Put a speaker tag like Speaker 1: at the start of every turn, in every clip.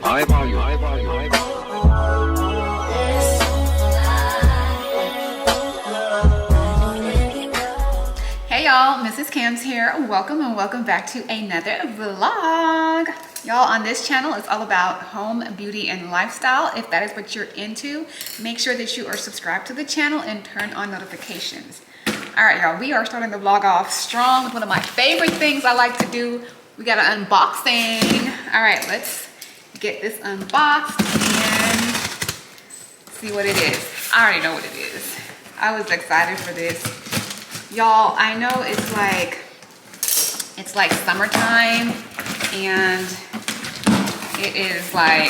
Speaker 1: High volume, high volume, high volume.
Speaker 2: Hey y'all, Mrs. Kams here. Welcome and welcome back to another vlog. Y'all, on this channel, it's all about home, beauty, and lifestyle. If that is what you're into, make sure that you are subscribed to the channel and turn on notifications. All right, y'all, we are starting the vlog off strong with one of my favorite things I like to do. We got an unboxing. All right, let's get this unboxed and see what it is. I already know what it is. I was excited for this. Y'all, I know it's like summertime and it is like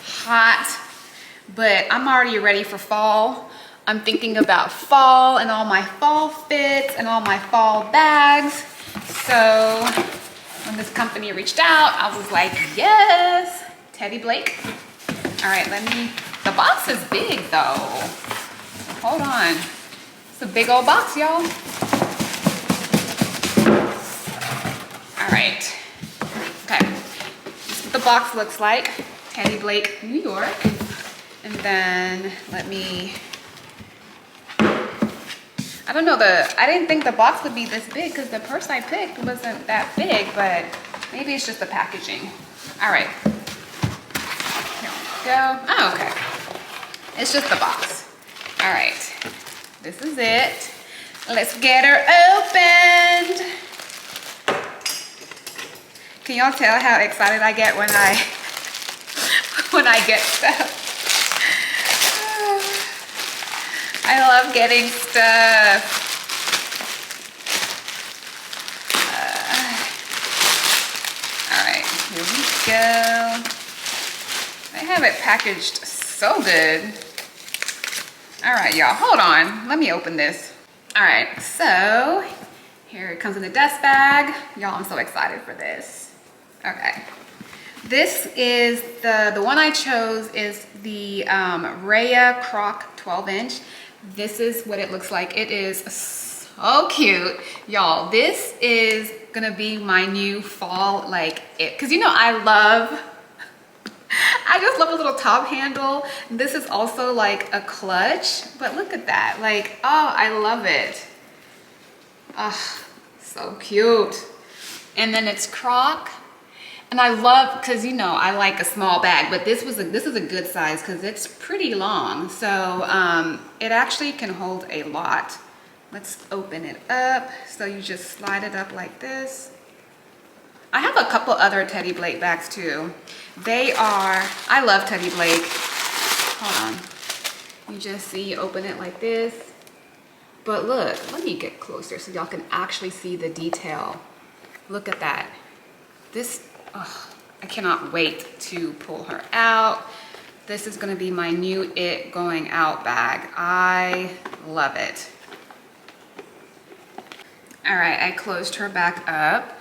Speaker 2: hot, but I'm already ready for fall. I'm thinking about fall and all my fall fits and all my fall bags. So when this company reached out, I was like, yes, Teddy Blake. All right, the box is big though. Hold on. It's a big old box, y'all. All right. Okay. This is what the box looks like. Teddy Blake, New York. And then I don't know, I didn't think the box would be this big because the purse I picked wasn't that big, but maybe it's just the packaging. All right. Here we go. Oh, okay. It's just the box. All right. This is it. Let's get her opened. Can y'all tell how excited I get when I get stuff? I love getting stuff. All right, here we go. They have it packaged so good. All right, y'all, hold on. Let me open this. All right, so here it comes in the dust bag. Y'all, I'm so excited for this. Okay. This is the one I chose is the Raya Croc 12-inch. This is what it looks like. It is so cute. Y'all, this is gonna be my new fall, cause you know I just love a little top handle. This is also like a clutch, but look at that. Like, oh, I love it. Oh, so cute. And then it's Croc. And I love, cause you know, I like a small bag, but this is a good size cause it's pretty long. So it actually can hold a lot. Let's open it up. So you just slide it up like this. I have a couple other Teddy Blake bags too. I love Teddy Blake. Hold on. You just see, you open it like this. But look, let me get closer so y'all can actually see the detail. Look at that. Oh, I cannot wait to pull her out. This is gonna be my new It Going Out bag. I love it. All right, I closed her back up,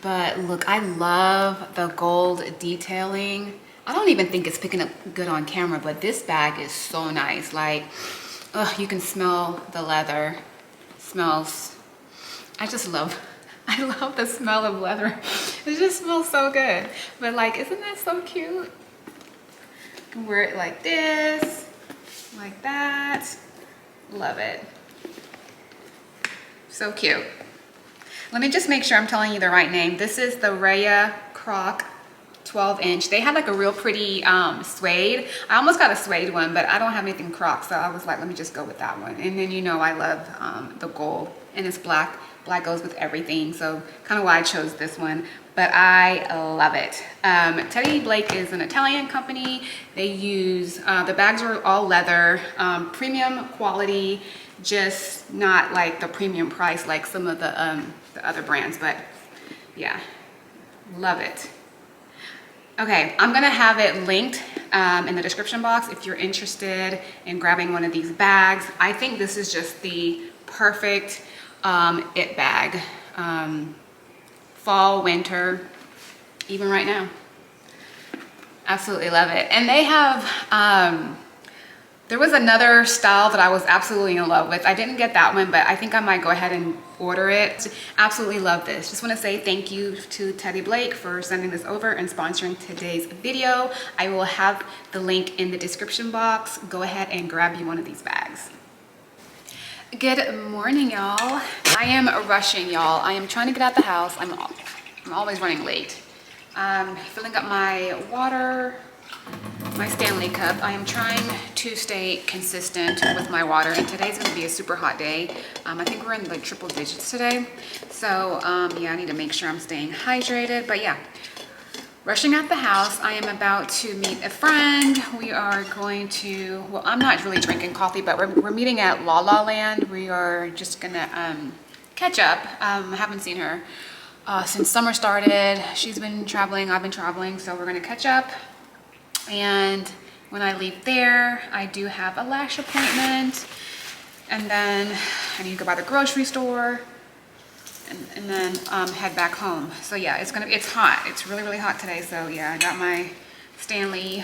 Speaker 2: but look, I love the gold detailing. I don't even think it's picking up good on camera, but this bag is so nice. Like, you can smell the leather. It smells, I love the smell of leather. It just smells so good. But like, isn't that so cute? You can wear it like this, like that. Love it. So cute. Let me just make sure I'm telling you the right name. This is the Raya Croc 12-inch. They had like a real pretty suede. I almost got a suede one, but I don't have anything Croc, so I was like, let me just go with that one. And then you know I love the gold, and it's black. Black goes with everything, so kind of why I chose this one, but I love it. Teddy Blake is an Italian company. They use, the bags are all leather, premium quality, just not like the premium price like some of the other brands, but yeah, love it. Okay, I'm gonna have it linked in the description box if you're interested in grabbing one of these bags. I think this is just the perfect it bag. Fall, winter, even right now. Absolutely love it. And they have There was another style that I was absolutely in love with. I didn't get that one, but I think I might go ahead and order it. Absolutely love this. Just want to say thank you to Teddy Blake for sending this over and sponsoring today's video. I will have the link in the description box. Go ahead and grab you one of these bags. Good morning, y'all. I am rushing, y'all. I am trying to get out the house. I'm always running late. Filling up my water, my Stanley cup. I am trying to stay consistent with my water, and today's gonna be a super hot day. I think we're in like triple digits today. So yeah, I need to make sure I'm staying hydrated, but yeah, rushing out the house. I am about to meet a friend. We are going to, well, I'm not really drinking coffee, but we're meeting at La La Land. We are just gonna catch up. I haven't seen her since summer started. She's been traveling, I've been traveling, so we're gonna catch up. And when I leave there, I do have a lash appointment, and then I need to go by the grocery store, and then head back home. So yeah, it's hot. It's really, really hot today. So yeah, I got my Stanley,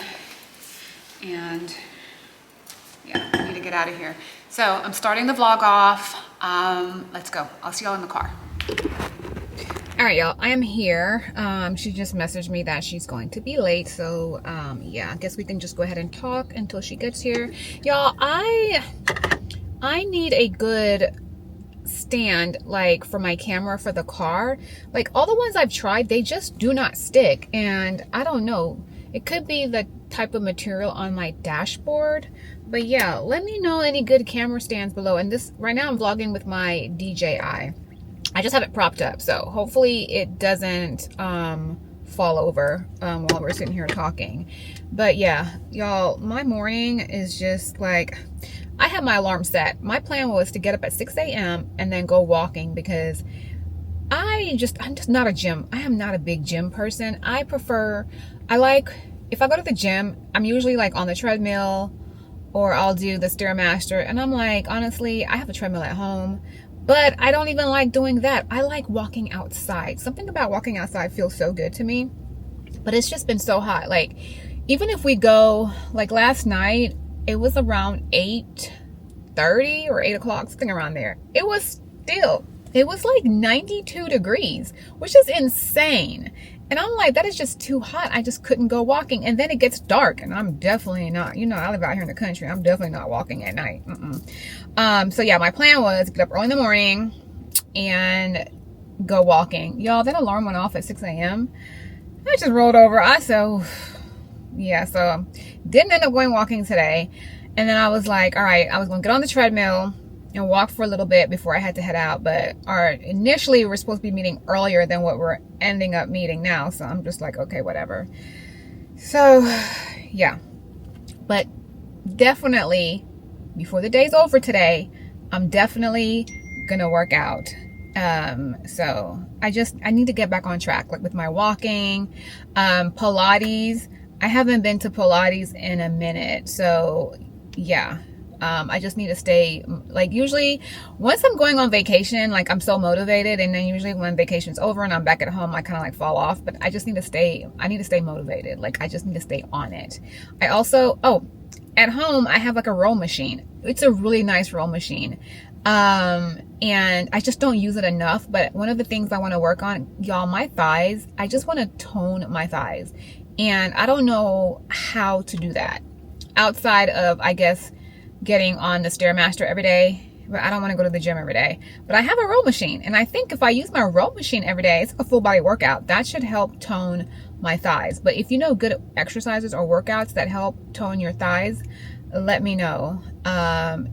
Speaker 2: and yeah, I need to get out of here. So I'm starting the vlog off. Let's go. I'll see y'all in the car. All right, y'all, I am here. She just messaged me that she's going to be late. So yeah, I guess we can just go ahead and talk until she gets here. Y'all, I need a good stand like for my camera for the car. Like all the ones I've tried, they just do not stick. And I don't know, it could be the type of material on my dashboard. But yeah, let me know any good camera stands below. And this, right now I'm vlogging with my DJI. I just have it propped up, so hopefully it doesn't fall over while we're sitting here talking. But yeah, y'all, my morning is just like, I have my alarm set. My plan was to get up at 6 a.m. and then go walking, because I'm just not a gym. I am not a big gym person. If I go to the gym, I'm usually like on the treadmill, or I'll do the Stairmaster, and I'm like, honestly, I have a treadmill at home. But I don't even like doing that. I like walking outside. Something about walking outside feels so good to me. But it's just been so hot. Like, even if we go, like last night, it was around 8:30 or 8 o'clock, something around there. It was like 92 degrees, which is insane. And I'm like, that is just too hot. I just couldn't go walking. And then it gets dark, and I'm definitely not, you know, I live out here in the country. I'm definitely not walking at night. So yeah, my plan was get up early in the morning and go walking. Y'all, that alarm went off at 6 a.m. I just rolled over. Yeah, so didn't end up going walking today. And then I was like, all right, I was going to get on the treadmill and walk for a little bit before I had to head out. But initially we were supposed to be meeting earlier than what we're ending up meeting now. So I'm just like, okay, whatever. So yeah, but definitely before the day's over today, I'm definitely gonna work out. So I need to get back on track, like with my walking, Pilates. I haven't been to Pilates in a minute. So yeah, I just need to stay, like usually once I'm going on vacation, like I'm so motivated, and then usually when vacation's over and I'm back at home, I kind of like fall off. But I just need to stay, motivated. Like I just need to stay on it. I also, at home, I have like a row machine. It's a really nice row machine. And I just don't use it enough. But one of the things I want to work on, y'all, my thighs, I just want to tone my thighs. And I don't know how to do that outside of, I guess, getting on the Stairmaster every day. But I don't want to go to the gym every day. But I have a row machine. And I think if I use my row machine every day, it's like a full body workout. That should help tone my thighs. But if you know good exercises or workouts that help tone your thighs, let me know.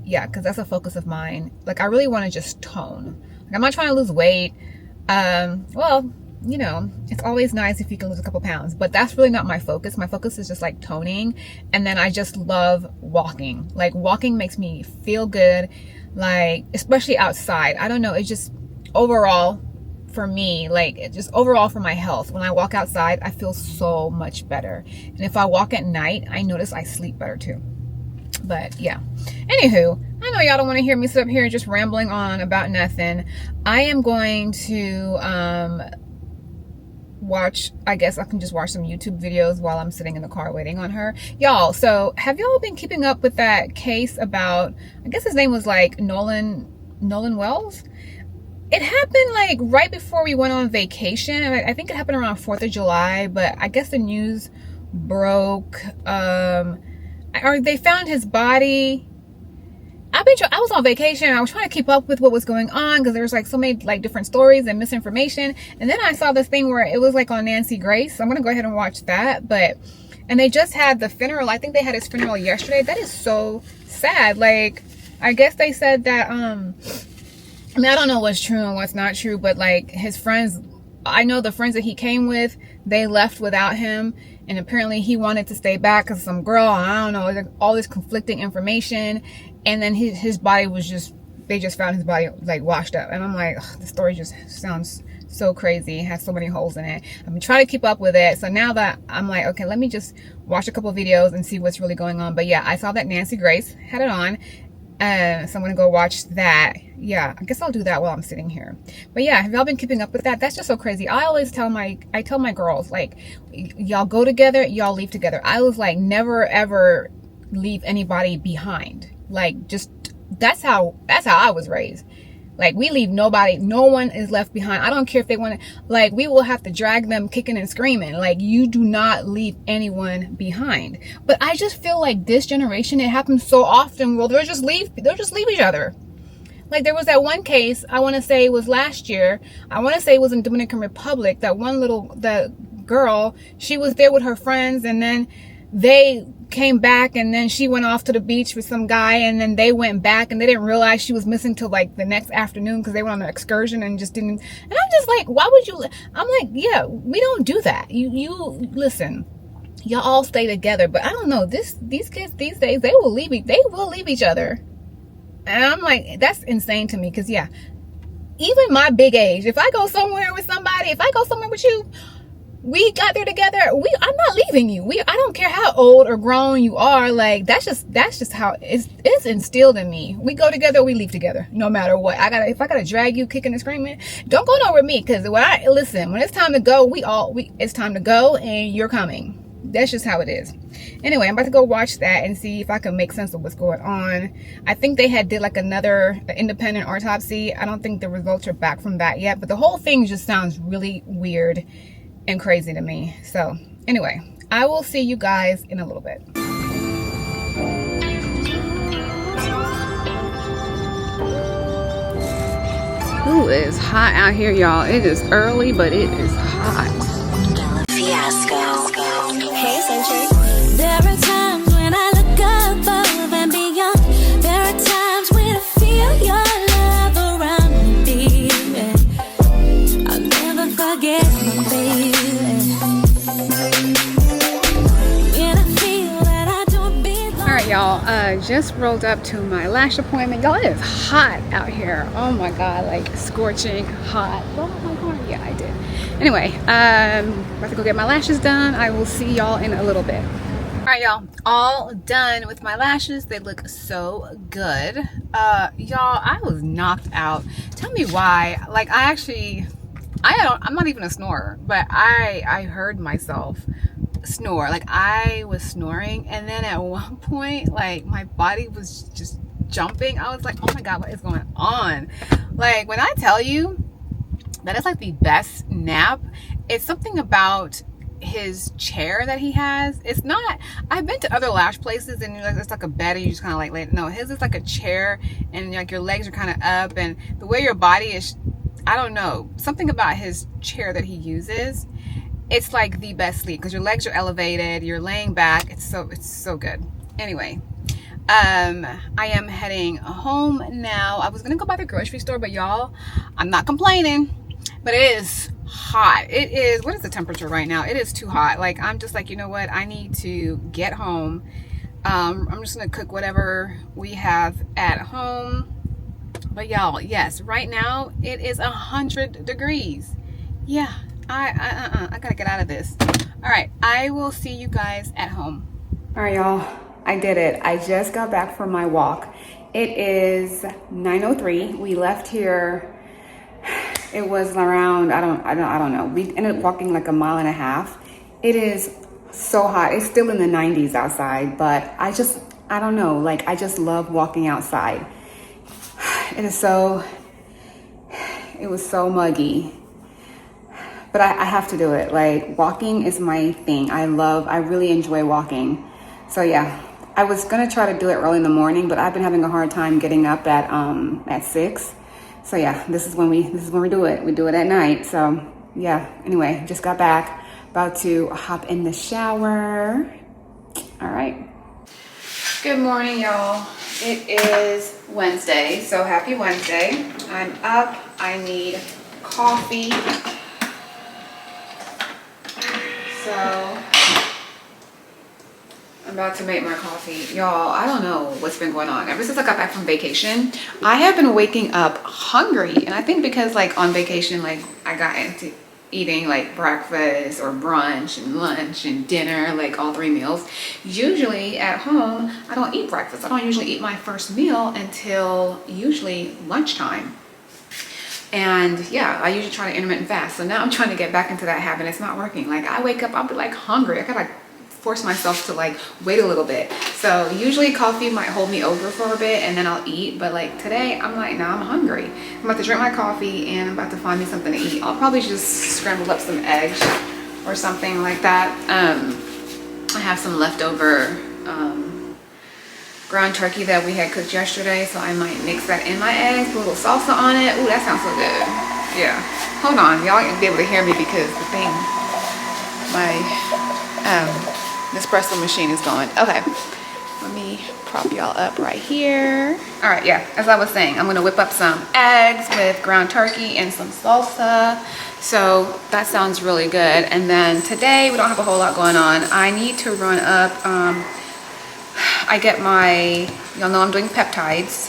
Speaker 2: Yeah, because that's a focus of mine. Like I really want to just tone. Like I'm not trying to lose weight. Well, you know, it's always nice if you can lose a couple pounds, but that's really not my focus. My focus is just like toning. And then I just love walking. Like walking makes me feel good, like especially outside. I don't know, it's just overall for me, like just overall for my health, when I walk outside, I feel so much better. And if I walk at night, I notice I sleep better too. But yeah, anywho, I know y'all don't want to hear me sit up here just rambling on about nothing. I am going to watch, I guess I can just watch some YouTube videos while I'm sitting in the car waiting on her. Y'all, so have y'all been keeping up with that case about, I guess his name was like Nolan Wells? It happened like right before we went on vacation. I think it happened around 4th of July, but I guess the news broke. Or they found his body. I was on vacation. I was trying to keep up with what was going on because there was like so many like different stories and misinformation. And then I saw this thing where it was like on Nancy Grace. So I'm gonna go ahead and watch that. And they just had the funeral. I think they had his funeral yesterday. That is so sad. Like, I guess they said that I mean, I don't know what's true and what's not true, but like his friends, I know the friends that he came with, they left without him. And apparently he wanted to stay back because some girl, I don't know, like all this conflicting information. And then his body was just, they just found his body like washed up. And I'm like, the story just sounds so crazy. It has so many holes in it. I've been trying to keep up with it. So now that I'm like, okay, let me just watch a couple videos and see what's really going on. But yeah, I saw that Nancy Grace had it on. So I'm gonna go watch that. Yeah, I guess I'll do that while I'm sitting here. But yeah, have y'all been keeping up with that? That's just so crazy. I tell my girls, like, y'all go together, y'all leave together. I was like, never ever leave anybody behind. Like, just that's how I was raised. Like, we leave nobody, no one is left behind. I don't care if they want to, like, we will have to drag them kicking and screaming. Like, you do not leave anyone behind. But I just feel like this generation, it happens so often. Well, they'll just leave each other. Like, there was that one case, I want to say it was last year. I want to say it was in Dominican Republic. The girl, she was there with her friends, and then they came back, and then she went off to the beach with some guy, and then they went back, and they didn't realize she was missing till like the next afternoon because they went on an excursion and just didn't. And I'm just like, why would you? I'm like, yeah, we don't do that. You listen, y'all all stay together. But I don't know, these kids these days, they will leave each other. And I'm like, that's insane to me because, yeah, even my big age, if I go somewhere with somebody, if I go somewhere with you, we got there together, I'm not leaving you. I don't care how old or grown you are. Like, that's just how it's instilled in me. We go together, we leave together, no matter what. If I gotta drag you kicking and screaming, don't go nowhere with me. Because when it's time to go, it's time to go, and you're coming. That's just how it is. Anyway, I'm about to go watch that and see if I can make sense of what's going on. I think they did like another independent autopsy. I don't think the results are back from that yet, but the whole thing just sounds really weird and crazy to me. So anyway, I will see you guys in a little bit. Ooh, it's hot out here, y'all. It is early, but it is hot.
Speaker 3: Fiasco. Hey, Century. There are times when I look above and beyond. There are times when I feel your love around me, baby. I'll never forget my baby. When I feel that I don't belong.
Speaker 2: All right, y'all. Just rolled up to my lash appointment. Y'all, it is hot out here. Oh my God, like scorching hot. Oh my God, yeah, I did. Anyway, about to go get my lashes done. I will see y'all in a little bit. All right, y'all, all done with my lashes. They look so good. Y'all, I was knocked out. Tell me why. Like, I'm not even a snorer, but I heard myself snore. Like, I was snoring, and then at one point, like, my body was just jumping. I was like, oh my God, what is going on? Like, when I tell you that is like the best nap, it's something about his chair that he has. It's not, I've been to other lash places and it's like a bed and you just kind of like lay. No, his is like a chair and like your legs are kind of up, and the way your body is, I don't know, something about his chair that he uses, it's like the best sleep because your legs are elevated, you're laying back. It's so good. Anyway, I am heading home now. I was gonna go by the grocery store, but y'all, I'm not complaining, but it is hot. It is, what is the temperature right now? It is too hot. Like, I'm just like, you know what, I need to get home. I'm just gonna cook whatever we have at home. But y'all, yes, right now it is 100 degrees. Yeah, I gotta get out of this. All right, I will see you guys at home. All right, y'all, I did it. I just got back from my walk. It is 9:03. We left here It was around, I don't know. We ended up walking like a mile and a half. It is so hot. It's still in the 90s outside, but I don't know. Like, I just love walking outside. It was so muggy, but I have to do it. Like, walking is my thing. I really enjoy walking. So yeah, I was gonna try to do it early in the morning, but I've been having a hard time getting up at 6. So yeah, this is when we do it. We do it at night. So yeah, anyway, just got back, about to hop in the shower. All right. Good morning, y'all. It is Wednesday, so happy Wednesday. I'm up. I need coffee. So I'm about to make my coffee. Y'all, I don't know what's been going on. Ever since I got back from vacation, I have been waking up hungry. And I think because like on vacation, like I got into eating like breakfast or brunch and lunch and dinner, like all 3 meals. Usually at home, I don't eat breakfast. I don't usually eat my first meal until usually lunchtime. And yeah, I usually try to intermittent fast. So now I'm trying to get back into that habit. It's not working. Like I wake up, I'll be like hungry. I gotta force myself to like wait a little bit. So usually coffee might hold me over for a bit and then I'll eat. But like today, I'm like, nah, I'm hungry. I'm about to drink my coffee and I'm about to find me something to eat. I'll probably just scramble up some eggs or something like that. I have some leftover ground turkey that we had cooked yesterday, so I might mix that in my eggs, put a little salsa on it. Ooh, that sounds so good. Yeah. Hold on, y'all can be able to hear me because the thing, my Nespresso machine is going. Okay, let me prop y'all up right here. All right, yeah, as I was saying, I'm gonna whip up some eggs with ground turkey and some salsa. So that sounds really good. And then today, we don't have a whole lot going on. I need to run up, I get my, y'all know I'm doing peptides.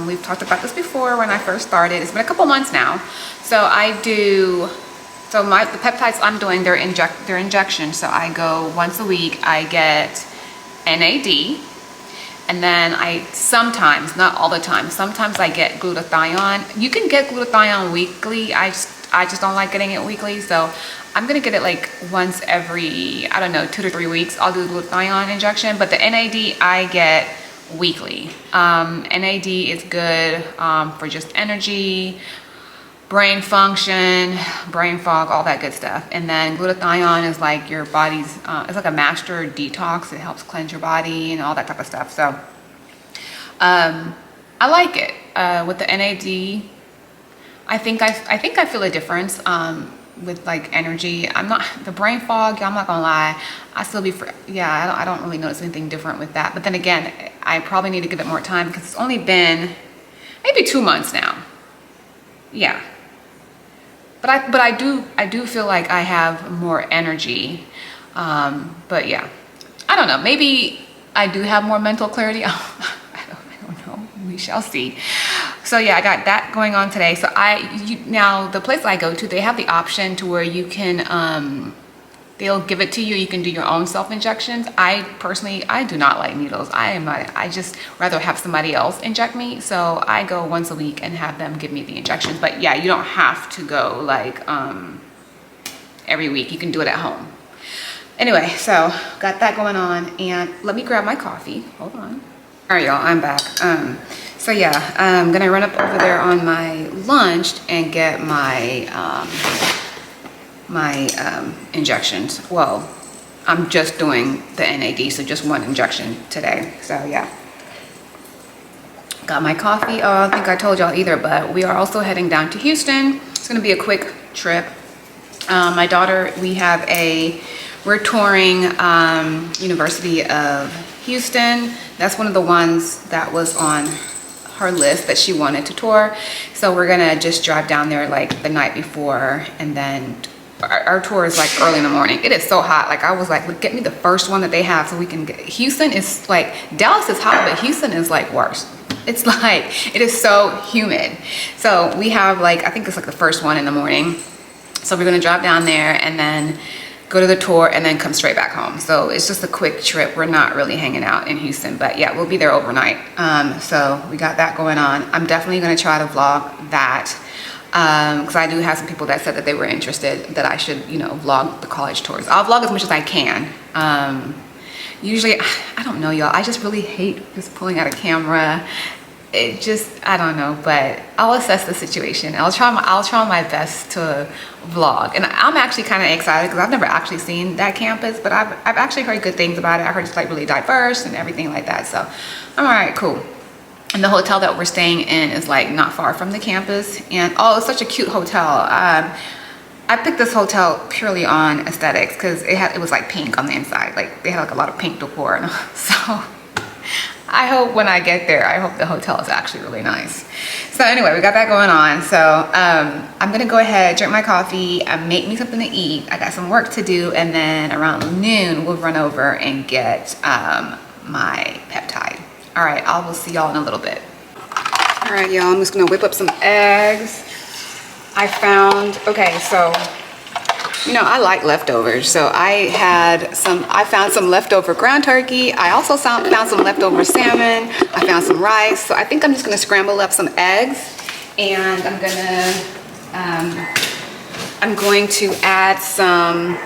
Speaker 2: We've talked about this before when I first started. It's been a couple months now. So the peptides I'm doing, they're injections. So I go once a week, I get NAD. And then I sometimes, not all the time, sometimes I get glutathione. You can get glutathione weekly. I just don't like getting it weekly. So I'm gonna get it like once every, I don't know, 2 to 3 weeks. I'll do the glutathione injection, but the NAD I get weekly. NAD is good for just energy, brain function, brain fog, all that good stuff. And then glutathione is like your body's, it's like a master detox. It helps cleanse your body and all that type of stuff. So I like it. With the NAD, I think I feel a difference with like energy. I'm not, the brain fog, I'm not gonna lie, I still be, I don't really notice anything different with that. But then again, I probably need to give it more time because it's only been maybe 2 months now. Yeah. But I do feel like I have more energy. But yeah, I don't know, maybe I do have more mental clarity. I don't know, we shall see. So yeah, I got that going on today. So now the place I go to, they have the option to where you can, they'll give it to you. You can do your own self-injections. I personally do not like needles. I just rather have somebody else inject me. So I go once a week and have them give me the injections. But yeah, you don't have to go like every week. You can do it at home. Anyway, so got that going on, and let me grab my coffee. Hold on. All right, y'all, I'm back. So yeah, I'm gonna run up over there on my lunch and get my injections. Well, I'm just doing the NAD, so just one injection today. So yeah, got my coffee. Oh, I don't think I told y'all either, but we are also heading down to Houston. It's gonna be a quick trip. My daughter, we're touring University of Houston. That's one of the ones that was on her list that she wanted to tour. So we're gonna just drive down there like the night before, and then our tour is like early in the morning. It is so hot. Like I was like, get me the first one that they have so we can get. Houston is like, Dallas is hot, but Houston is like worse. It's like, it is so humid. So we have like, I think it's like the first one in the morning. So we're gonna drive down there and then go to the tour and then come straight back home. So it's just a quick trip. We're not really hanging out in Houston, but yeah, we'll be there overnight. So we got that going on. I'm definitely gonna try to vlog that. because I do have some people that said that they were interested that I should, you know, vlog the college tours. I'll vlog as much as I can. Usually, I don't know, y'all. I just really hate just pulling out a camera. It just, I don't know, but I'll assess the situation. I'll try my best to vlog. And I'm actually kind of excited because I've never actually seen that campus, but I've actually heard good things about it. I heard it's like really diverse and everything like that. So I'm all right, cool. And the hotel that we're staying in is like not far from the campus. And oh, it's such a cute hotel. I picked this hotel purely on aesthetics because it was like pink on the inside. Like they had like a lot of pink decor. So I hope when I get there, I hope the hotel is actually really nice. So anyway, we got that going on. So I'm gonna go ahead, drink my coffee, make me something to eat. I got some work to do, and then around noon, we'll run over and get my peptide. All right, I will see y'all in a little bit. All right, y'all, I'm just gonna whip up some eggs. I found, okay, so, you know, I like leftovers. So I found some leftover ground turkey. I also found some leftover salmon. I found some rice. So I think I'm just gonna scramble up some eggs, and I'm going to add some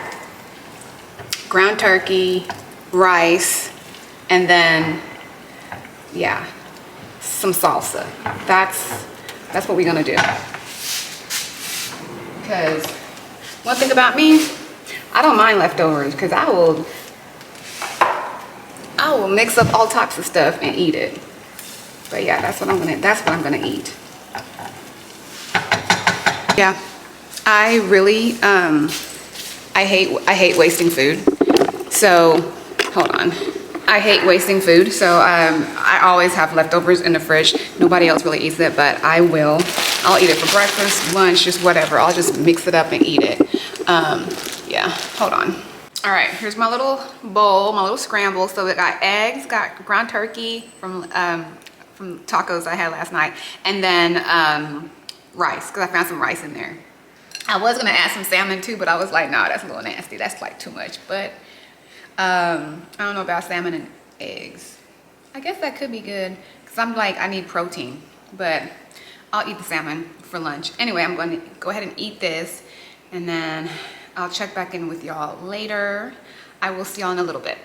Speaker 2: ground turkey, rice, and then, yeah, some salsa. That's what we're gonna do. Because one thing about me, I don't mind leftovers because I will mix up all types of stuff and eat it. But yeah, that's what I'm gonna eat. Yeah, I really I hate wasting food. So hold on. I hate wasting food, so I always have leftovers in the fridge. Nobody else really eats it, but I will. I'll eat it for breakfast, lunch, just whatever. I'll just mix it up and eat it. Yeah, hold on. All right, here's my little bowl, my little scramble. So it got eggs, got ground turkey from tacos I had last night, and then rice, because I found some rice in there. I was gonna add some salmon too, but I was like, nah, that's a little nasty. That's like too much. But I don't know about salmon and eggs. I guess that could be good because I'm like, I need protein, but I'll eat the salmon for lunch. Anyway, I'm going to go ahead and eat this, and then I'll check back in with y'all later. I will see y'all in a little bit.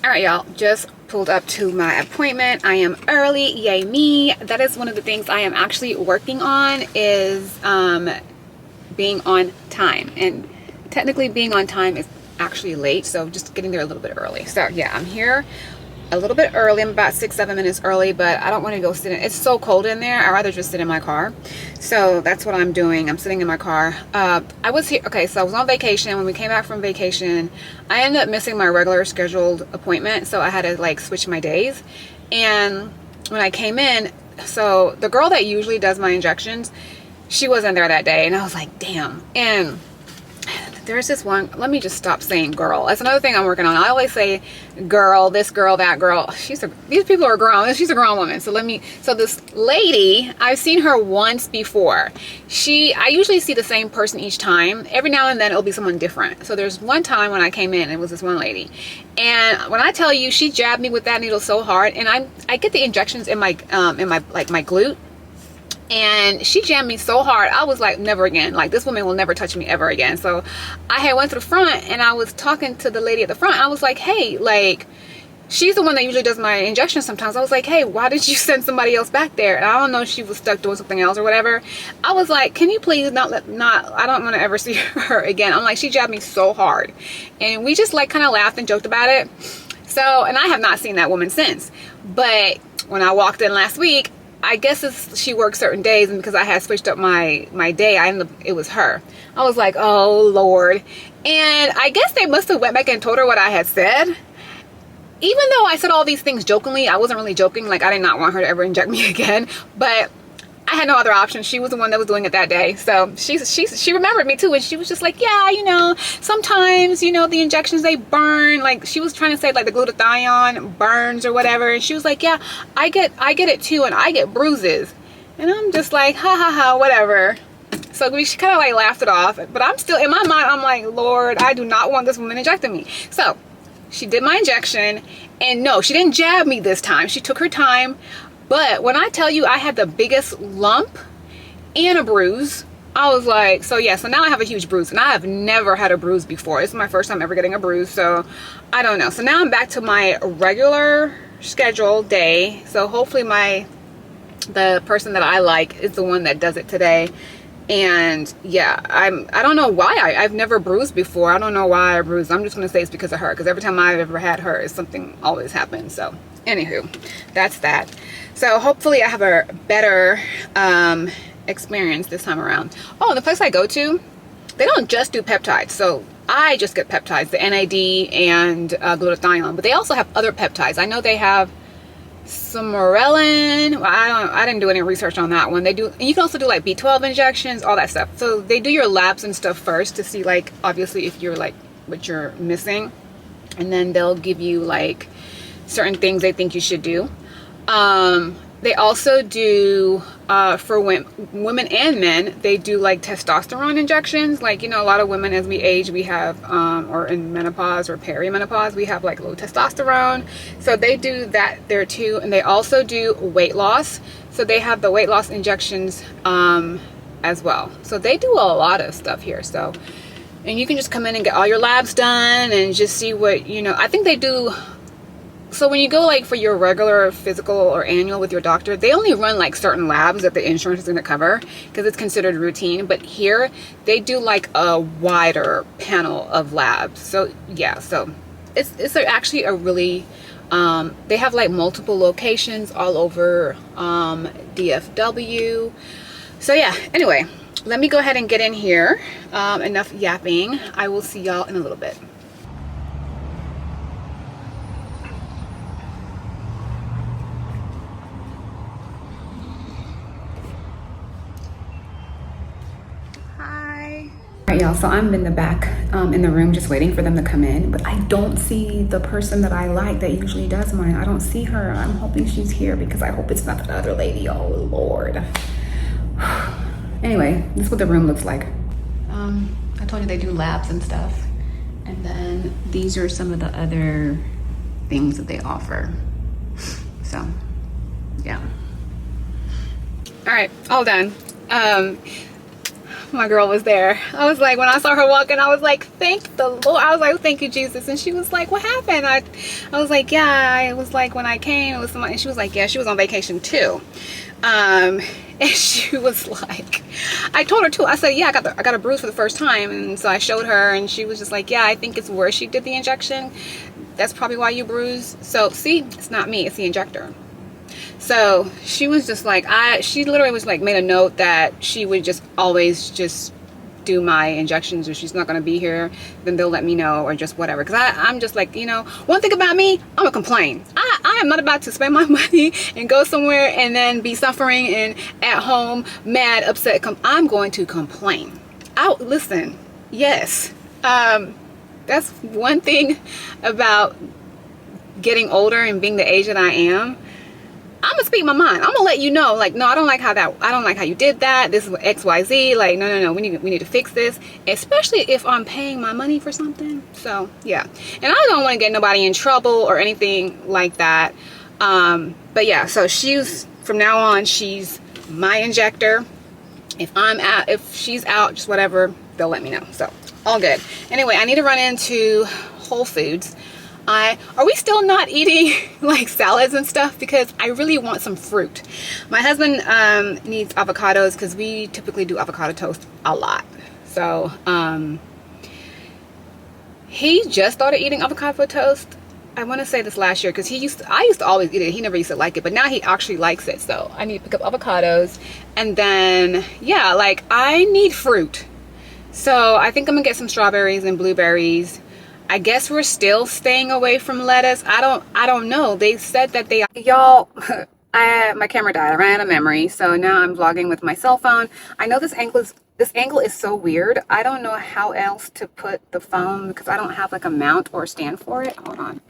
Speaker 2: All right, y'all, just pulled up to my appointment. I am early, yay me. That is one of the things I am actually working on, is being on time. And technically being on time is actually late, so just getting there a little bit early. So yeah, I'm here a little bit early. I'm about 6-7 minutes early, but I don't want to go sit in. It's so cold in there. I'd rather just sit in my car. So that's what I'm doing. I'm sitting in my car. I was here, okay, so I was on vacation. When we came back from vacation, I ended up missing my regular scheduled appointment, so I had to like switch my days. And when I came in, so the girl that usually does my injections, she wasn't there that day, and I was like, damn. And there's this one, let me just stop saying girl. That's another thing I'm working on. I always say girl, this girl, that girl. These people are grown. She's a grown woman. So this lady, I've seen her once before. I usually see the same person each time. Every now and then it'll be someone different. So there's one time when I came in, it was this one lady. And when I tell you, she jabbed me with that needle so hard, and I get the injections in my glute. And she jammed me so hard, I was like, never again. Like, this woman will never touch me ever again. So I had went to the front, and I was talking to the lady at the front. I was like, hey, like, she's the one that usually does my injections sometimes. I was like, hey, why did you send somebody else back there? And I don't know if she was stuck doing something else or whatever. I was like, can you please I don't want to ever see her again. I'm like, she jabbed me so hard. And we just like kind of laughed and joked about it. So, and I have not seen that woman since. But when I walked in last week, I guess she works certain days, and because I had switched up my day, it was her. I was like, oh Lord. And I guess they must have went back and told her what I had said. Even though I said all these things jokingly, I wasn't really joking. Like, I did not want her to ever inject me again, but I had no other option. She was the one that was doing it that day. So she remembered me too, and she was just like, yeah, you know, sometimes, you know, the injections, they burn. Like, she was trying to say like the glutathione burns or whatever, and she was like, yeah, I get it too, and I get bruises. And I'm just like, ha ha ha, whatever. So she kind of like laughed it off, but I'm still in my mind, I'm like, Lord, I do not want this woman injecting me. So she did my injection, and no, she didn't jab me this time. She took her time. But when I tell you I had the biggest lump and a bruise. I was like, so yeah, so now I have a huge bruise, and I have never had a bruise before. This is my first time ever getting a bruise, so I don't know. So now I'm back to my regular scheduled day. So hopefully the person that I like is the one that does it today. And yeah, I don't know why I've never bruised before. I don't know why I bruised. I'm just gonna say it's because of her, because every time I've ever had her, something always happens. So anywho, that's that. So hopefully I have a better experience this time around. Oh, the place I go to, they don't just do peptides. So I just get peptides, the NAD and glutathione, but they also have other peptides. I know they have some morellin. Well, I didn't do any research on that one. They do, and you can also do like B12 injections, all that stuff. So they do your labs and stuff first to see, like, obviously if you're like what you're missing, and then they'll give you like certain things they think you should do. They also do for women and men, they do like testosterone injections. Like, you know, a lot of women as we age, we have or in menopause or perimenopause, we have like low testosterone. So they do that there too. And they also do weight loss. So they have the weight loss injections as well. So they do a lot of stuff here. So, and you can just come in and get all your labs done and just see what, you know, I think they do. So when you go like for your regular physical or annual with your doctor, they only run like certain labs that the insurance is going to cover because it's considered routine. But here they do like a wider panel of labs. So yeah, so it's actually a really, they have like multiple locations all over DFW. So yeah, anyway, let me go ahead and get in here. Enough yapping. I will see y'all in a little bit. Alright y'all, so I'm in the back in the room just waiting for them to come in, but I don't see the person that I like that usually does mine. I don't see her. I'm hoping she's here because I hope it's not that other lady. Oh Lord. Anyway, this is what the room looks like. I told you they do labs and stuff, and then these are some of the other things that they offer. So yeah. Alright, all done. My girl was there. I was like, when I saw her walking, I was like, thank the Lord. I was like, thank you, Jesus. And she was like, what happened? I was like, yeah, it was like when I came, it was someone, and she was like, yeah, she was on vacation too. And she was like, I told her too. I said, yeah, I got a bruise for the first time. And so I showed her, and she was just like, yeah, I think it's where she did the injection. That's probably why you bruised. So see, it's not me, it's the injector. So she was just like, she literally was like, made a note that she would just always just do my injections, or she's not going to be here, then they'll let me know, or just whatever. Because I'm just like, you know, one thing about me, I'm going to complain. I am not about to spend my money and go somewhere and then be suffering and at home, mad, upset. I'm going to complain. Listen, yes. That's one thing about getting older and being the age that I am. I'm gonna speak my mind. I'm gonna let you know, like, no, I don't like how you did that. This is XYZ. Like, no, we need to fix this, especially if I'm paying my money for something. So yeah, and I don't want to get nobody in trouble or anything like that. But yeah, so from now on, she's my injector. If she's out, just whatever, they'll let me know. So all good. Anyway, I need to run into Whole Foods. Are we still not eating like salads and stuff? Because I really want some fruit. My husband needs avocados because we typically do avocado toast a lot. So he just started eating avocado toast. I want to say this last year because I used to always eat it. He never used to like it, but now he actually likes it. So I need to pick up avocados, and then yeah, like I need fruit. So I think I'm gonna get some strawberries and blueberries. I guess we're still staying away from lettuce. I don't know. They said that y'all, my camera died. I ran out of memory. So now I'm vlogging with my cell phone. I know this angle is so weird. I don't know how else to put the phone because I don't have like a mount or a stand for it. Hold on.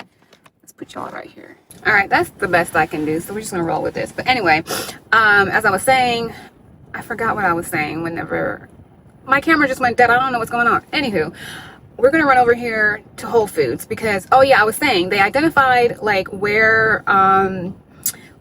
Speaker 2: Let's put y'all right here. All right, that's the best I can do. So we're just gonna roll with this. But anyway, as I was saying, I forgot what I was saying whenever my camera just went dead. I don't know what's going on. Anywho, we're gonna run over here to Whole Foods because, oh yeah, I was saying they identified like where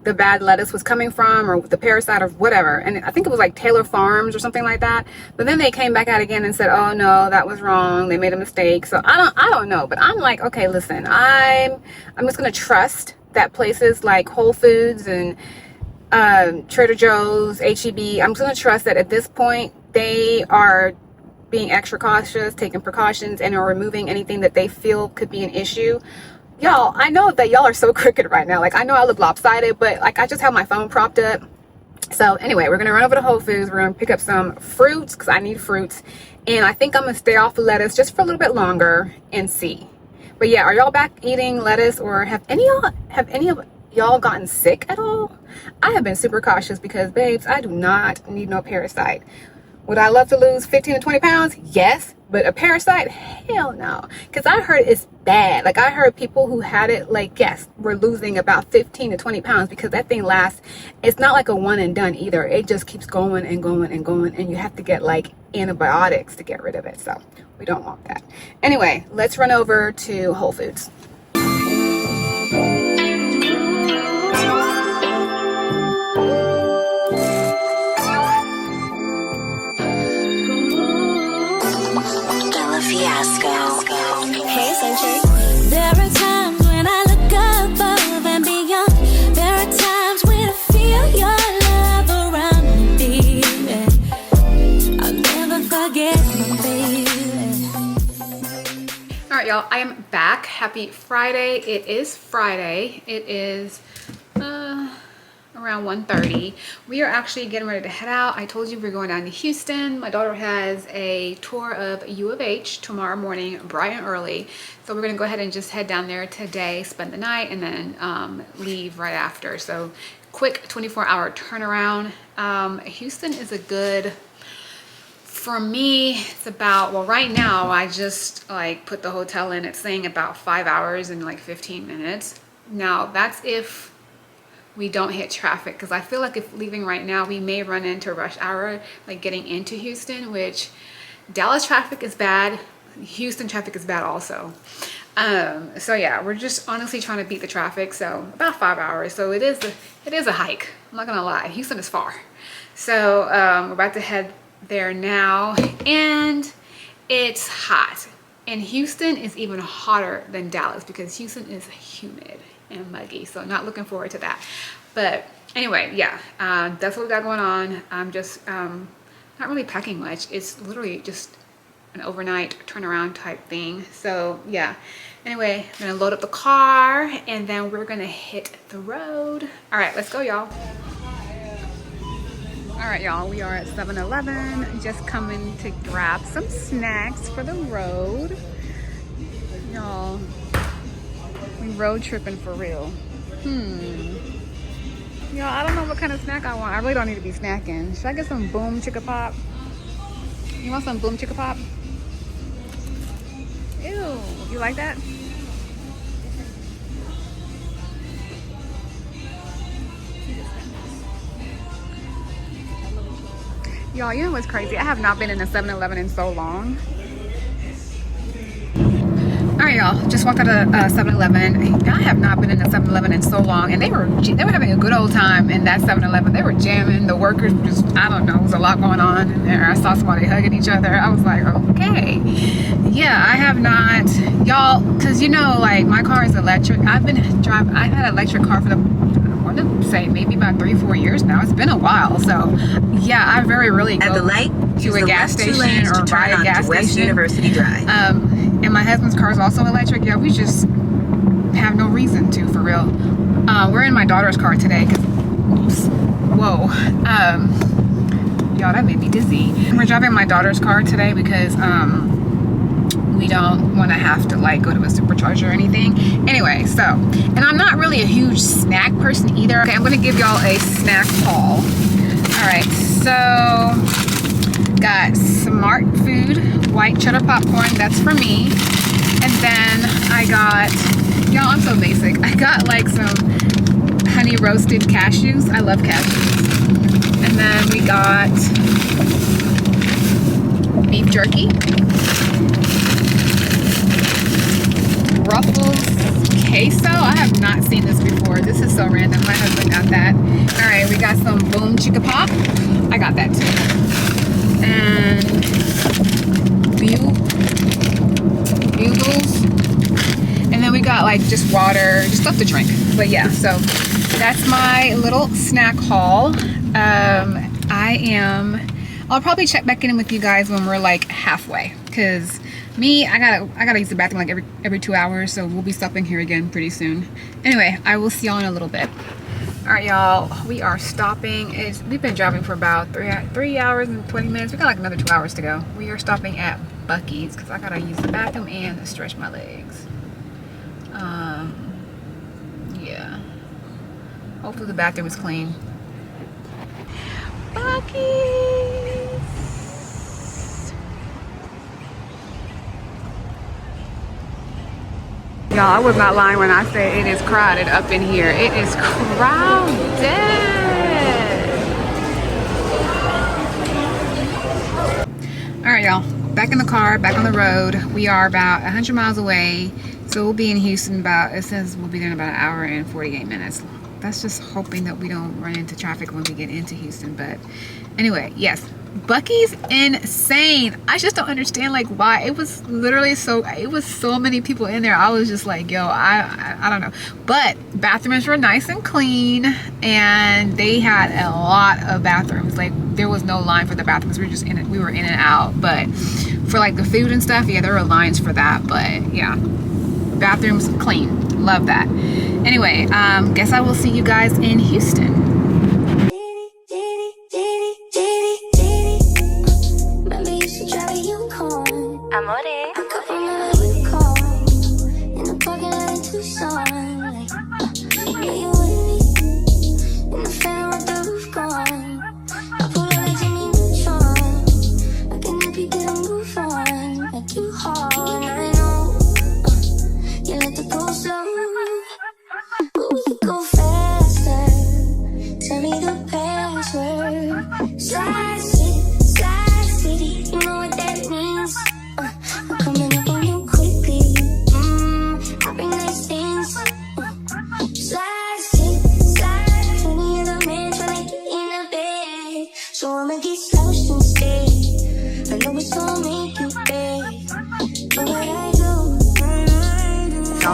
Speaker 2: the bad lettuce was coming from, or the parasite or whatever. And I think it was like Taylor Farms or something like that. But then they came back out again and said, oh no, that was wrong, they made a mistake. So I don't know, but I'm like, okay, listen, I'm just gonna trust that places like Whole Foods and Trader Joe's, HEB, I'm just gonna trust that at this point they are being extra cautious, taking precautions, and are removing anything that they feel could be an issue. Y'all, I know that y'all are so crooked right now. Like, I know I look lopsided, but like, I just have my phone propped up. So anyway, we're gonna run over to Whole Foods. We're gonna pick up some fruits because I need fruits, and I think I'm gonna stay off the lettuce just for a little bit longer and see. But yeah, are y'all back eating lettuce, or have any of y'all gotten sick at all? I have been super cautious because, babes, I do not need no parasite. Would I love to lose 15 to 20 pounds? Yes. But a parasite? Hell no. Because I heard it's bad. Like, I heard people who had it, like, yes, were losing about 15 to 20 pounds because that thing lasts. It's not like a one and done either. It just keeps going and going and going. And you have to get, like, antibiotics to get rid of it. So we don't want that. Anyway, let's run over to Whole Foods.
Speaker 3: Hey, Sunshine. There are times when I look above and beyond. There are times when I feel your love around me, baby. I'll never forget my baby.
Speaker 2: All right, y'all, I am back. Happy Friday. It is Friday. It is around 1:30. We are actually getting ready to head out. I told you we're going down to Houston. My daughter has a tour of U of H tomorrow morning, bright and early. So we're gonna go ahead and just head down there today, spend the night, and then leave right after. So quick 24-hour turnaround. Houston is a good, for me, it's about, well, right now I just like put the hotel in. It's saying about 5 hours and like 15 minutes. Now that's if we don't hit traffic, because I feel like if leaving right now, we may run into rush hour, like getting into Houston, which Dallas traffic is bad. Houston traffic is bad also. So yeah, we're just honestly trying to beat the traffic. So about 5 hours. So it is a hike. I'm not gonna lie. Houston is far. So we're about to head there now, and it's hot. And Houston is even hotter than Dallas because Houston is humid and muggy, so not looking forward to that. But anyway, yeah, that's what we got going on. I'm just not really packing much. It's literally just an overnight turnaround type thing. So yeah, anyway, I'm gonna load up the car and then we're gonna hit the road. All right, let's go, y'all. All right, y'all, we are at 7-Eleven, just coming to grab some snacks for the road. Y'all, we road tripping for real. Y'all, I don't know what kind of snack I want. I really don't need to be snacking. Should I get some Boom Chicka Pop? You want some Boom Chicka Pop? Ew, you like that? Y'all, you know what's crazy? I have not been in a 7-Eleven in so long. All right, y'all, just walked out of 7-Eleven. I have not been in a 7-Eleven in so long, and they were having a good old time in that 7-Eleven. They were jamming. The workers were just, I don't know, it was a lot going on in there. I saw somebody hugging each other. I was like, okay. Yeah, I have not, y'all, because you know, like, my car is electric. I've had an electric car for I want to say maybe about 3-4 years now. It's been a while. So yeah, I very rarely go to a gas station or buy a gas station.
Speaker 4: University Drive.
Speaker 2: And my husband's car is also electric. Yeah, we just have no reason to, for real. We're in my daughter's car today because, oops, whoa. Y'all, that made me dizzy. We're driving my daughter's car today because we don't want to have to like go to a supercharger or anything. Anyway, so, and I'm not really a huge snack person either. Okay, I'm going to give y'all a snack haul. All right, so got Smart Food white cheddar popcorn. That's for me. And then I got, y'all, I'm so basic. I got like some honey roasted cashews. I love cashews. And then we got beef jerky, Ruffles queso. I have not seen this before. This is so random. My husband got that. All right, we got some boom chicka pop. I got that too. And bugles. And then we got like just water, just stuff to drink. But yeah, so that's my little snack haul. I'll probably check back in with you guys when we're like halfway, because I gotta use the bathroom like every 2 hours, so we'll be stopping here again pretty soon. Anyway, I will see y'all in a little bit. All right, y'all, we are stopping. We've been driving for about 3 hours and 20 minutes. We got like another 2 hours to go. We are stopping at Buc-ee's because I gotta use the bathroom and stretch my legs. Yeah. Hopefully the bathroom is clean. Buc-ee's. Y'all, I was not lying when I said it is crowded up in here. It is crowded. All right, y'all, back in the car, back on the road. We are about 100 miles away. So we'll be in Houston it says we'll be there in about an hour and 48 minutes. That's just hoping that we don't run into traffic when we get into Houston. But anyway, yes, Buc-ee's insane. I just don't understand like why. It was literally so many people in there. I was just like, yo, I don't know. But bathrooms were nice and clean, and they had a lot of bathrooms. Like there was no line for the bathrooms. We were in and out. But for like the food and stuff, yeah, there were lines for that. But yeah, bathrooms clean. Love that. Anyway, guess I will see you guys in Houston.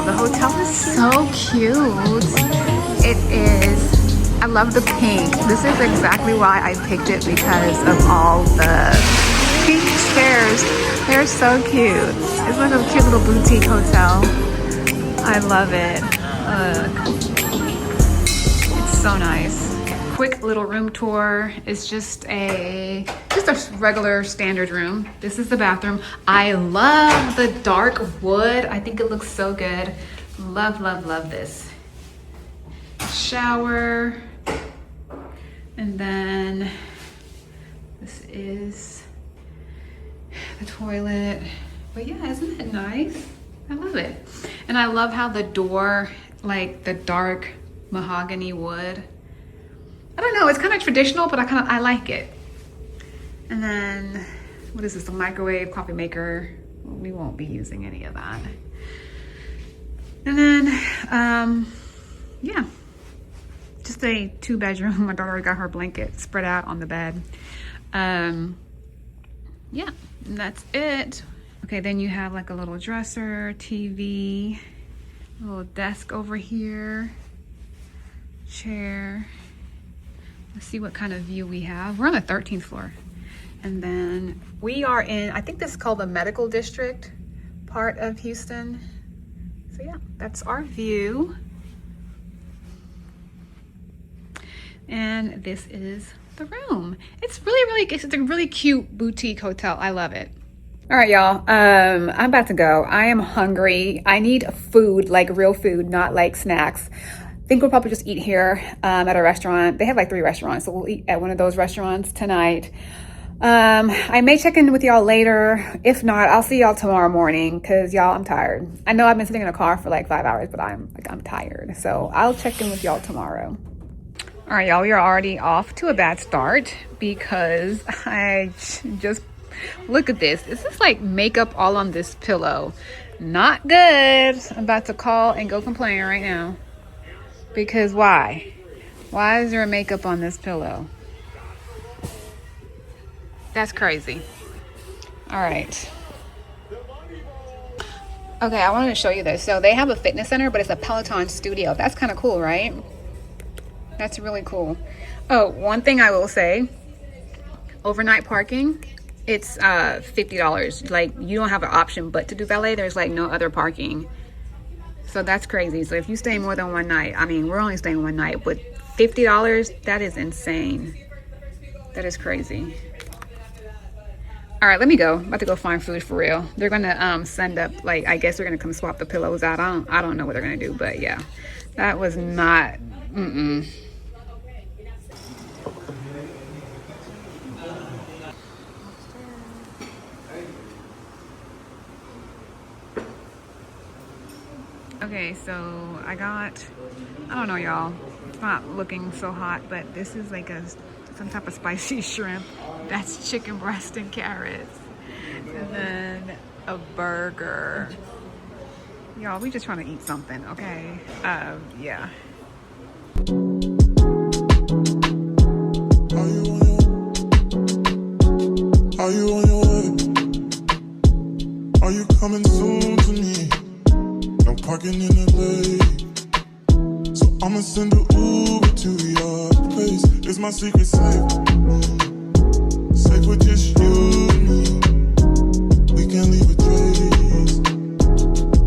Speaker 2: The hotel is so cute. It is. I love the pink. This is exactly why I picked it, because of all the pink chairs. They're so cute. It's like a cute little boutique hotel. I love it. It's so nice. Quick little room tour. It's just a regular standard room. This is the bathroom. I love the dark wood. I think it looks so good. Love, love, love this. Shower. And then this is the toilet. But yeah, isn't it nice? I love it. And I love how the door, like the dark mahogany wood. I don't know, it's kind of traditional, but I like it. And then, what is this, a microwave, coffee maker? We won't be using any of that. And then, yeah, just a 2-bedroom. My daughter got her blanket spread out on the bed. Yeah, and that's it. Okay, then you have like a little dresser, TV, a little desk over here, chair. Let's see what kind of view we have. We're on the 13th floor. And then we are in, I think this is called the medical district part of Houston. So yeah, that's our view. And this is the room. It's a really cute boutique hotel. I love it. All right, y'all, I'm about to go. I am hungry. I need food, like real food, not like snacks. I think we'll probably just eat here at a restaurant. They have like 3 restaurants, so we'll eat at one of those restaurants tonight. I may check in with y'all later. If not, I'll see y'all tomorrow morning, because y'all, I'm tired. I know I've been sitting in a car for like 5 hours, but I'm tired. So I'll check in with y'all tomorrow. All right, y'all, we are already off to a bad start because I just, look at this. This is like makeup all on this pillow. Not good. I'm about to call and go complain right now. Because why? Why is there makeup on this pillow? That's crazy. All right. Okay, I wanted to show you this. So they have a fitness center, but it's a Peloton studio. That's kind of cool, right? That's really cool. Oh, one thing I will say, overnight parking, it's $50. Like, you don't have an option but to do valet. There's like no other parking. So that's crazy. So if you stay more than one night, I mean, we're only staying one night, but $50, that is insane. That is crazy. All right, let me go. I'm about to go find food for real. They're gonna send up, like, I guess they're gonna come swap the pillows out. I don't know what they're gonna do, but yeah, that was not. Okay, so I don't know, y'all. It's not looking so hot, but this is like some type of spicy shrimp. That's chicken breast and carrots. And then a burger. Y'all, we just trying to eat something, okay? Yeah.
Speaker 4: Are you on your way? Are you coming soon to me? No parking in LA, so I'ma send an Uber to your place. It's my secret safe, safe with just you and me. We can't leave a trace.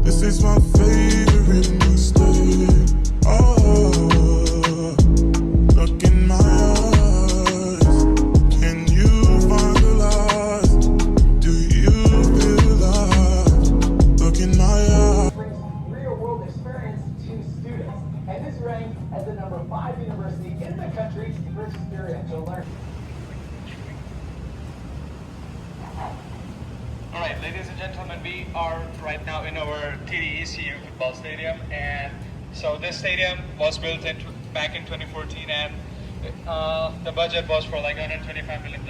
Speaker 4: This is my favorite mistake. Oh, look in my eyes. Can you find the lies? Do you feel alive? Look in my eyes.
Speaker 5: Real-world experience to students, and is ranked as the number 5 university in the country for experiential learning.
Speaker 6: All right, ladies and gentlemen, we are right now in our TDECU football stadium, and so this stadium was built back in 2014, and the budget was for like $125 million,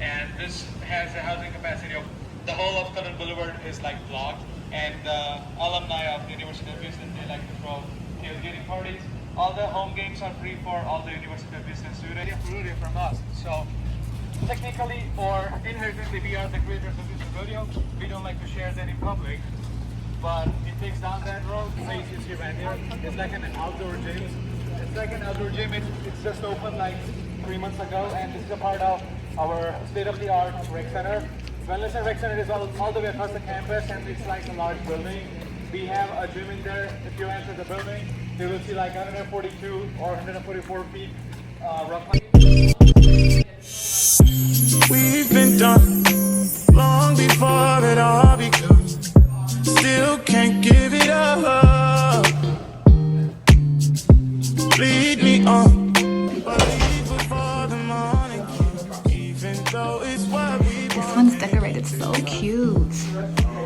Speaker 6: and this has a housing capacity of, the whole of Custer Boulevard is like blocked, and the alumni of the University of Houston, they like to throw tailgating parties. All the home games are free for all the University of Houston students. They from us. So technically or inherently, we are the creators of this video. We don't like to share that in public, but it takes down that road. Place is here right here. It's like an outdoor gym. It's like an outdoor gym. It's just opened like 3 months ago, and this is a part of our state-of-the-art rec center. Wellness and Rec Center is all the way across the campus, and it's like a large building. We have a gym in there. If you enter the building, you will see like 142 or 144 feet roughly.
Speaker 4: We've been done long before it all begun. Still can't give it up. Lead me on, believe before the morning, even though it's what we want.
Speaker 2: This one's decorated so cute.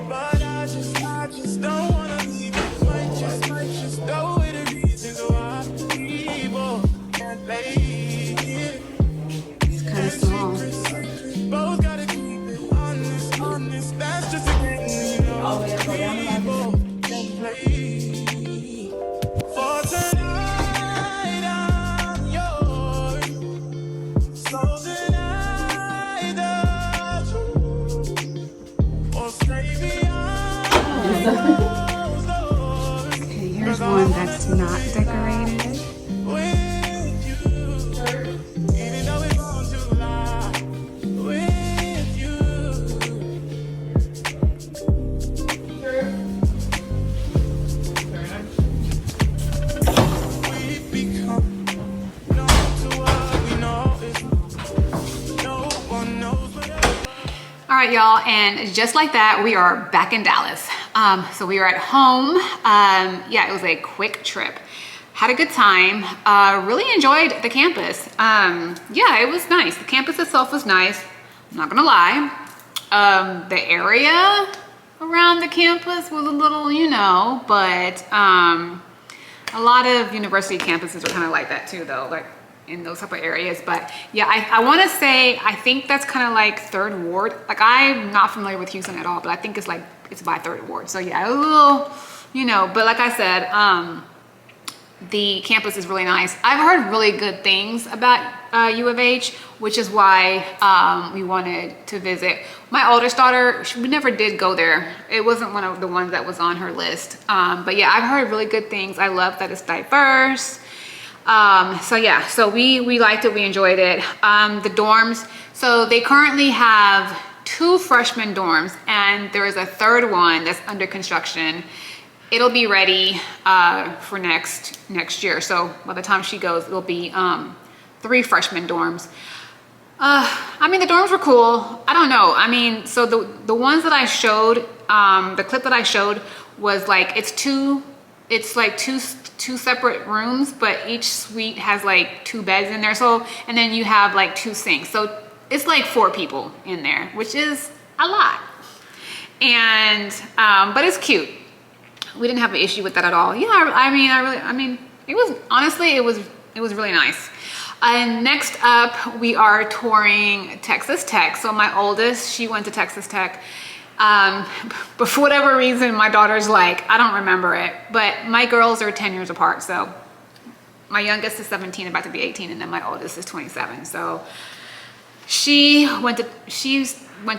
Speaker 4: But I just don't wanna leave it. Might just go with the reasons why people can't lay it.
Speaker 2: It's kind of small.
Speaker 4: Both gotta keep it honest. That's just a game, you know. People can't play. For tonight, I'm yours. So deny the truth, or stay behind those doors.
Speaker 2: Okay, here's one that's not decorated.
Speaker 4: With you, even though it's wrong to lie. With you. We've become known to what we know is no one knows what else.
Speaker 2: All right, y'all, and just like that, we are back in Dallas. So we are at home. Yeah, it was a quick trip. Had a good time. Really enjoyed the campus. Yeah, it was nice. The campus itself was nice. I'm not gonna lie. The area around the campus was a little, you know, but a lot of university campuses are kind of like that too, though, like in those type of areas. But yeah, I want to say, I think that's kind of like Third Ward. Like, I'm not familiar with Houston at all, but I think it's like it's by 3rd Ward. So yeah, a little, you know, but like I said, the campus is really nice. I've heard really good things about U of H, which is why we wanted to visit. My oldest daughter, we never did go there. It wasn't one of the ones that was on her list. But yeah, I've heard really good things. I love that it's diverse. So yeah, so we liked it, we enjoyed it. The dorms, so they currently have 2 freshman dorms, and there is a 3rd one that's under construction. It'll be ready for next year. So by the time she goes, it'll be 3 freshman dorms. I mean, the dorms were cool. I don't know. I mean, so the ones that I showed, the clip that I showed was like, it's like two separate rooms, but each suite has like 2 beds in there. So, and then you have like 2 sinks. So it's like 4 people in there, which is a lot. And, but it's cute. We didn't have an issue with that at all. Yeah, I mean, it was, honestly, it was really nice. And next up, we are touring Texas Tech. So my oldest, she went to Texas Tech. But for whatever reason, my daughter's like, I don't remember it. But my girls are 10 years apart. So my youngest is 17, about to be 18, and then my oldest is 27. So she went to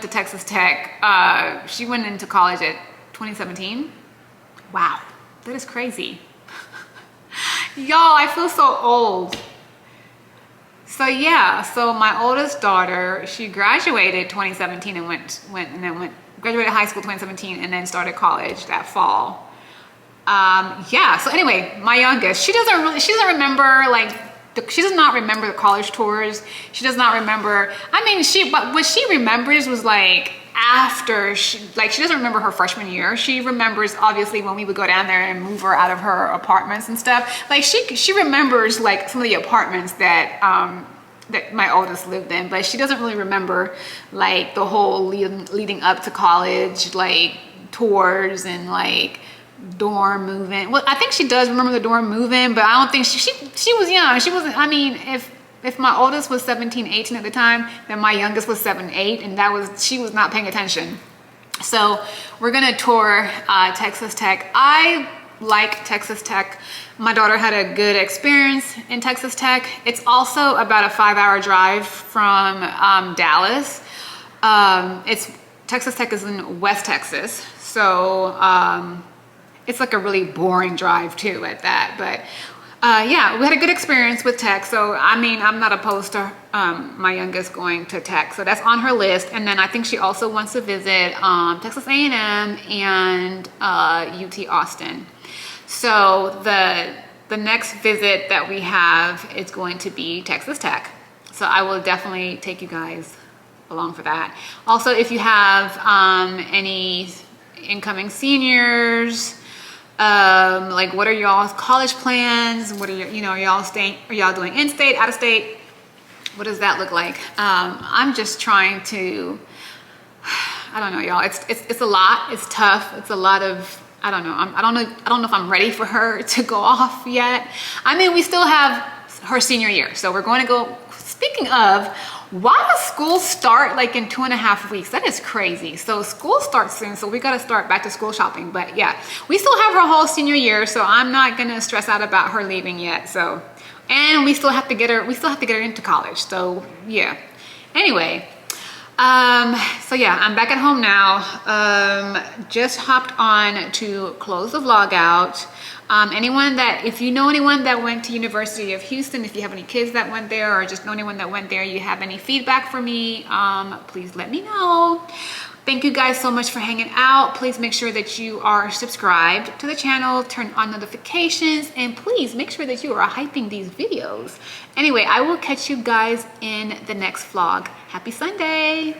Speaker 2: Texas Tech. She went into college at 2017. Wow, that is crazy. Y'all, I feel so old. So yeah, so my oldest daughter, she graduated 2017 and graduated high school 2017 and then started college that fall. Yeah, so anyway, my youngest, she does not remember the college tours. She does not remember, I mean, but what she remembers was like after she doesn't remember her freshman year. She remembers obviously when we would go down there and move her out of her apartments and stuff. Like she remembers like some of the apartments that that my oldest lived in, but she doesn't really remember like the whole leading up to college, like tours and like dorm moving. Well, I think she does remember the dorm moving, but I don't think she was young. She wasn't, I mean, if my oldest was 17, 18 at the time, then my youngest was 7, 8, and she was not paying attention. So we're gonna tour Texas Tech. I like Texas Tech. My daughter had a good experience in Texas Tech. It's also about a 5-hour drive from Dallas. Texas Tech is in West Texas, so it's like a really boring drive too at that, but yeah, we had a good experience with Tech. So I mean, I'm not opposed to my youngest going to Tech, so that's on her list. And then I think she also wants to visit Texas A&M and UT Austin. So the next visit that we have is going to be Texas Tech. So I will definitely take you guys along for that. Also, if you have any incoming seniors, like what are y'all's college plans? What are your, are y'all doing in-state, out-of-state? What does that look like? I'm just trying to, I don't know, y'all. It's a lot. It's tough. It's a lot of, I don't know. I don't know if I'm ready for her to go off yet. I mean, we still have her senior year, so we're going to go. Speaking of, why does school start like in 2.5 weeks? That is crazy. So school starts soon, so we got to start back to school shopping. But yeah, we still have her whole senior year, so I'm not gonna stress out about her leaving yet. So, and we still have to get her into college. So yeah. Anyway, so yeah, I'm back at home now. Just hopped on to close the vlog out. If you know anyone that went to University of Houston, if you have any kids that went there or just know anyone that went there, you have any feedback for me, please let me know. Thank you guys so much for hanging out. Please make sure that you are subscribed to the channel, turn on notifications, and please make sure that you are hyping these videos. Anyway, I will catch you guys in the next vlog. Happy Sunday.